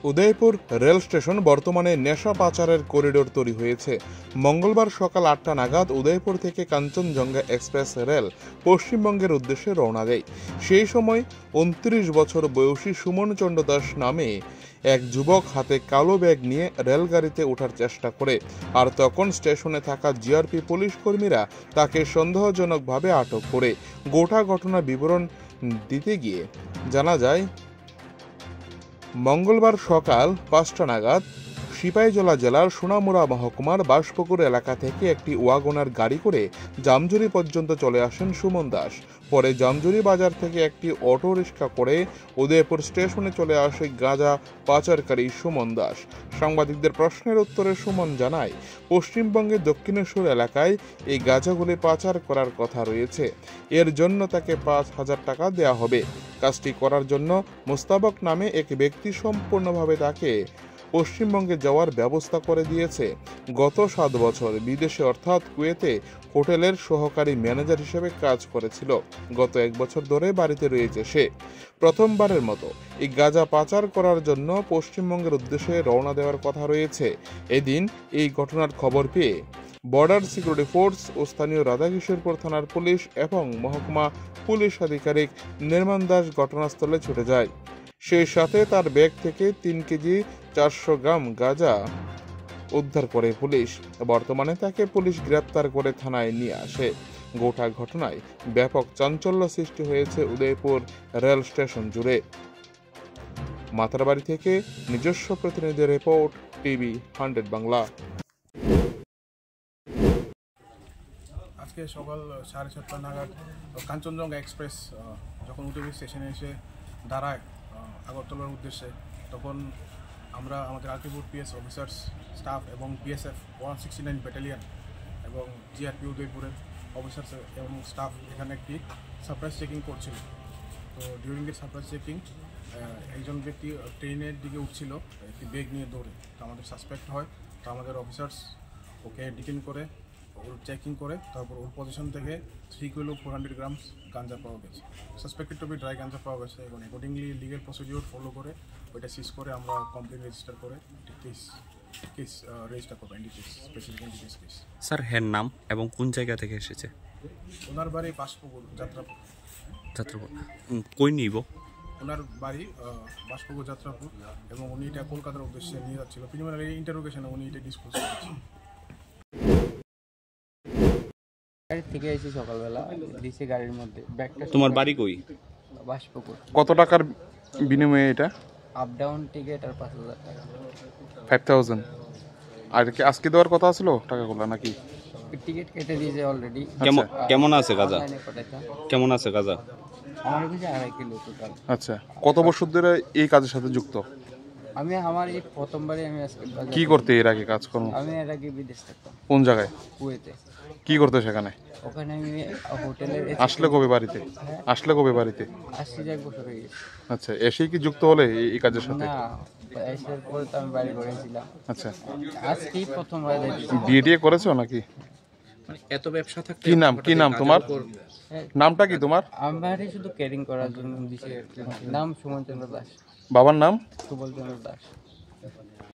Udaipur rail station বর্তমানে নেশা পাচারের করিডোর তৈরি হয়েছে। মঙ্গলবার সকাল ৮টা নাগাদ উদয়পুর থেকে কাঞ্চনজঙ্ঘা এক্সপ্রেস রেল পশ্চিমবঙ্গের উদ্দেশ্যে রওনা দেয়। সেই সময় ২৯ বছর বয়সী সুমন চন্দ্র দাস নামে এক যুবক হাতে কালো ব্যাগ নিয়ে রেলগাড়িতে ওঠার চেষ্টা করে, আর তখন স্টেশনে থাকা জিআরপি পুলিশ কর্মীরা তাকে সন্দেহজনকভাবে আটক করে। গোটা ঘটনার বিবরণ দিতে গিয়ে জানা যায়, মঙ্গলবার সকাল ৫টা নাগাদ সিপাহীজলা জেলার সোনামুড়া মহকুমার বাঁশপুকুর এলাকা থেকে একটি ওয়াগনার গাড়ি করে জামজুরি পর্যন্ত চলে আসেন সুমন দাস। পরে জামজুরি বাজার থেকে একটি অটো রিক্সা করে উদয়পুর স্টেশনে চলে আসে গাঁজা পাচারকারী সুমন দাস। সাংবাদিকদের প্রশ্নের উত্তরে সুমন জানায়, পশ্চিমবঙ্গের দক্ষিণেশ্বর এলাকায় এই গাঁজাগুলি পাচার করার কথা রয়েছে। এর জন্য তাকে ৫,০০০ টাকা দেওয়া হবে। কাজটি করার জন্য মোস্তাবক নামে এক ব্যক্তি সম্পূর্ণভাবে তাকে পশ্চিমবঙ্গে যাওয়ার ব্যবস্থা করে দিয়েছে। গত ৭ বছর বিদেশে অর্থাৎ কুয়েতে হোটেলের সহকারী ম্যানেজার হিসেবে কাজ করেছিল। গত ১ বছর ধরে বাড়িতে রয়েছে সে। প্রথমবারের মতো এই গাঁজা পাচার করার জন্য পশ্চিমবঙ্গের উদ্দেশ্যে রওনা দেওয়ার কথা রয়েছে। এদিন এই ঘটনার খবর পেয়ে বর্ডার সিকিউরিটি ফোর্স ও স্থানীয় রাধাকিশোরপুর থানার পুলিশ এবং মহকুমা পুলিশ আধিকারিক নির্মাণ দাস ঘটনাস্থলে ছুটে যায়। সেই সাথে তার ব্যাগ থেকে ৩ কেজি ৪০০ গ্রাম গাঁজা উদ্ধার করে পুলিশ। বর্তমানে তাকে পুলিশ গ্রেপ্তার করে থানায় নিয়ে আসে। গোটা ঘটনায় ব্যাপক চাঞ্চল্য সৃষ্টি হয়েছে উদয়পুর রেল স্টেশন জুড়ে। মাতারবাড়ি থেকে নিজস্ব প্রতিনিধির রিপোর্ট, টিভি 100 বাংলা। আজকে সকাল 7:30 নাগাদ কাঞ্চনজঙ্ঘা এক্সপ্রেস যখন উদয়পুর স্টেশনে এসে দাঁড়ায় আগরতলার উদ্দেশ্যে, তখন আমরা আমাদের আলটিপুর পিএস অফিসার্স স্টাফ এবং বিএসএফ 169 ব্যাটালিয়ন এবং জিআরপি উদয়পুরের অফিসার্স এবং স্টাফ এখানে একটি সারপ্রাইজ চেকিং করছিল। তো ডিউরিং এর সারপ্রাইজ চেকিং একজন ব্যক্তি ট্রেনের দিকে উঠছিল একটি ব্যাগ নিয়ে দৌড়ে। তো আমাদের সাসপেক্ট হয়, তো আমাদের অফিসার্স ওকে ডিটেন করে ওর চেকিং করে তারপর ওর পজিশন থেকে 3 কিলো 400 গ্রামস গাঁজা পাওয়া গেছে। সাসপেক্টেড টু বি ড্রাই গাঁজা পাওয়া গেছে এবং অ্যাকর্ডিংলি লিগেল প্রসিডিওর ফলো করে ওইটা সিজ করে আমরা কমপ্লেন রেজিস্টার করে কেস রেজিস্টার করবো, NDPS specific NDPS case. Sir হের নাম এবং কোন জায়গা থেকে এসেছে? ওনার বাড়ি বাঁশপুকুর যাত্রাপুর। কই নিব? ওনার বাড়ি বাঁশপুকুর যাত্রাপুর এবং উনি এটা কলকাতার উদ্দেশ্যে নিয়ে যাচ্ছিল। প্রিলিমিনারি ইন্টারোগেশনে উনি এটা ডিসক্লোজ করেছেন। গাড়ি থেকে এসে সকালবেলা দিছে গাড়ির মধ্যে ব্যাগটা। তোমার বাড়ি কই? বাঁশপুকুর। কত টাকার বিনিময়ে এটা? আপ ডাউন টিকিট আর ৫,০০০ টাকা। 5,000। আর কি আজকে দেওয়ার কথা ছিল টাকাগুলো নাকি? টিকিট কেটে দিয়েছে অলরেডি। কেমন আছে গাঁজা? কেমন আছে গাঁজা? আমার কাছে 2.5 কিলো টোটাল। আচ্ছা, কত বছর ধরে এই কাজের সাথে যুক্ত? আমার এই প্রথমবারই আমি আজকে কি করতে এর আগে কাজ করো? আমি এর আগে বিদেশ থাকতাম। কোন জায়গায়? কুয়েতে। কি করতে সেখানে? ওখানে আমি হোটেলের। আসলে কবে বাড়িতে? আসছি 1 বছর হয়ে গেছে। আচ্ছা, এসেই কি যুক্ত হলে এই কাজের সাথে? না, এসের পরে তো আমি বাড়ি করেছিলাম। আচ্ছা, আজকেই প্রথমবার দেখছি। বিয়ে করেছো নাকি? এত ব্যবসা থাকে। কি নাম তোমার? নামটা কি তোমার? আমার শুধু কেয়ারিং করার জন্য দিছে। নাম সুমন চন্দ্র দাস। বাবার নাম? সুবল চন্দ্র দাস।